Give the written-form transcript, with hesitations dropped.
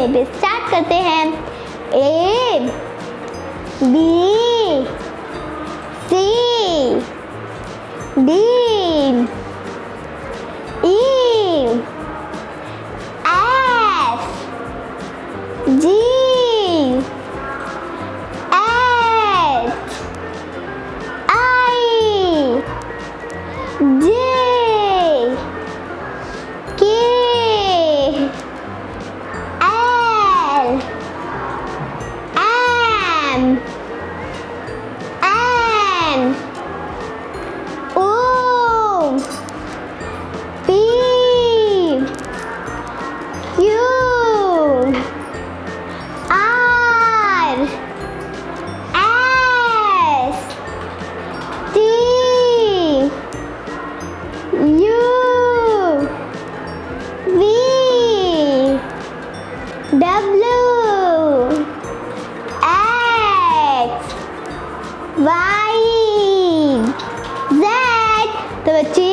चलिए स्टार्ट करते हैं। A B C D E F G H I J K L M N O P Q R S T U V W X Y Z। तो बच्चे